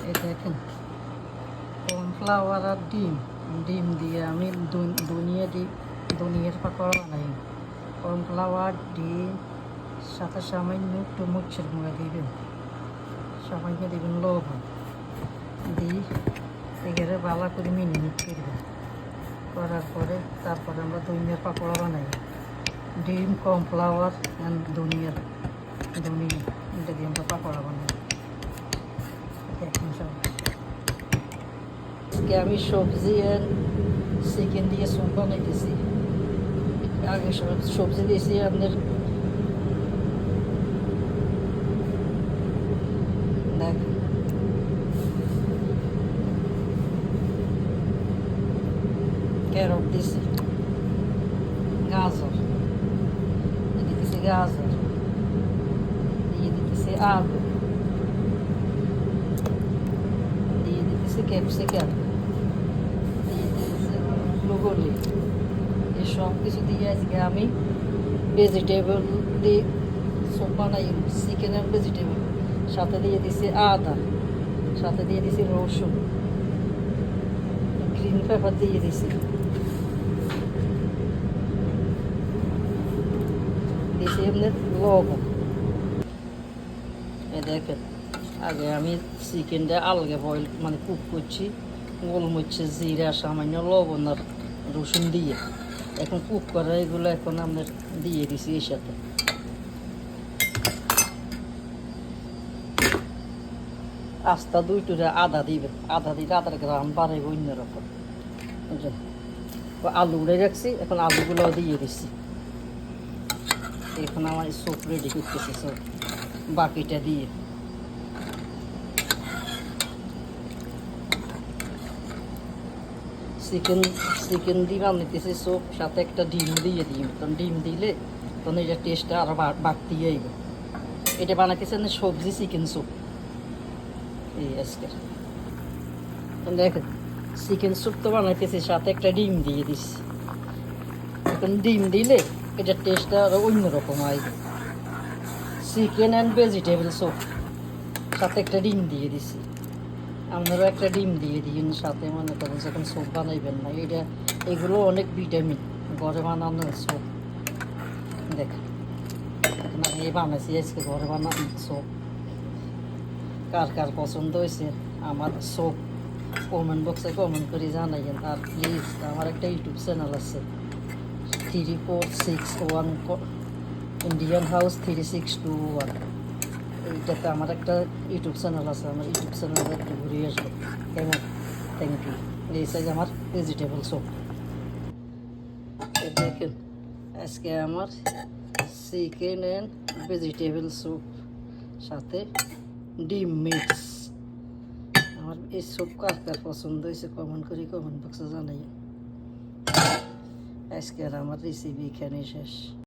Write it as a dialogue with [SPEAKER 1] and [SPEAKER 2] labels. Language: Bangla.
[SPEAKER 1] এই দেখেন কর্নফ্লাওয়ার আর ডিম ডিম দিয়ে আমি দুনিয়ার পাকোড়া বানাই। কর্নফ্লাওয়ার ডিম সাথে সামান্য একটু মরিচের গুঁড়া দিবেন, সামান্য দিবেন লবণ দিয়ে এগুলো ভালো করে মিনিমিট করবেন। করার পরে তারপরে আমরা দুনিয়ার পাকোড়া বানাই। ডিম কর্নফ্লাওয়ার অ্যান্ড ধনিয়া এটা দিয়ে আমরা পাকোড়া বানাই। দেখুন সব আজকে আমি সবজি আর চিকেন দিয়ে স্যুপ বানাইতেছি। আগে সবজি দিয়েছি আপনার দেখ ক্যারট দিয়েছি, গাজর দিতেছি, গাজর দিয়ে দিতেছি, আলু দিয়ে দিতেছি, ক্যাপসিকাম দিয়ে দিতেছি, ব্রুকলি। এই সব কিছু দিয়ে আজকে আমি ভেজিটেবল দিয়ে স্যুপ বানাই। চিকেন আর ভেজিটেবল সাথে দিয়ে দিছি আদা, সাথে দিয়ে দিছি রসুন, গ্রিন পেপার দিয়ে দিছি, দিছি এমনি লবণ। এই দেখেন আগে আমি চিকেনটা আলগে বয়েল মানে কুক করছি, গোলমরিচ, জিরা, সামান্য লবণ আর রসুন দিয়ে। এখন কুক করা এগুলো এখন আপনার দিয়ে দিছি এর সাথে। আস্তা 2 টুকরা আদা দিবেন, আদা দিলে আদার গ্রাম বাড়াইব অন্যরকম। বুঝলেন, আলু উড়ে রাখছি, এখন আলুগুলো দিয়ে দিচ্ছি। এখন আমার স্যুপ রেডি করতেছি, সব বাকিটা দিয়ে চিকেন দিয়ে বানাইতেছি স্যুপ, সাথে একটা ডিম দিয়ে দিই। তখন ডিম দিলে তখন এটা টেস্টটা আরও বাড়তি যাইব। এটা বানাইতেছে না সবজি চিকেন স্যুপ। এই আজকে দেখেন চিকেন স্যুপ তো বানাইতেছি, সাথে একটা ডিম দিয়ে দিচ্ছি। এখন ডিম দিলে এটার টেস্টটা আরও অন্যরকম আসবে। চিকেন অ্যান্ড ভেজিটেবল স্যুপ সাথে একটা ডিম দিয়ে দিছি। আপনারও একটা ডিম দিয়ে দিন সাথে, মনে করেন যখন স্যুপ বানাইবেন না। এগুলো অনেক ভিটামিন, ঘরে বানানো স্যুপ। দেখেন এখন আমি বানাইছি আজকে ঘরে বানানো স্যুপ। কার কার পছন্দ হয়েছে আমার স্যুপ কমেন্ট বক্সে কমেন্ট করে জানাইন। আর প্লিজ আমার একটা ইউটিউব চ্যানেল আছে 3461 ইন্ডিয়ান হাউস 3621। এইটাতে আমার একটা ইউটিউব চ্যানেল আছে, আমার ইউটিউব চ্যানেলে একটু ঘুরে আসবে। কেমন? Thank you. এই সাইজ আমার ভেজিটেবল স্যুপ। দেখেন আজকে আমার চিকেন অ্যান্ড ভেজিটেবল স্যুপ সাথে ডিম মিক্স। আমার এই স্যুপ কার কার পছন্দ হয়েছে কমেন্ট বক্সে জানাই। আজকের আমার রেসিপি এখানেই শেষ।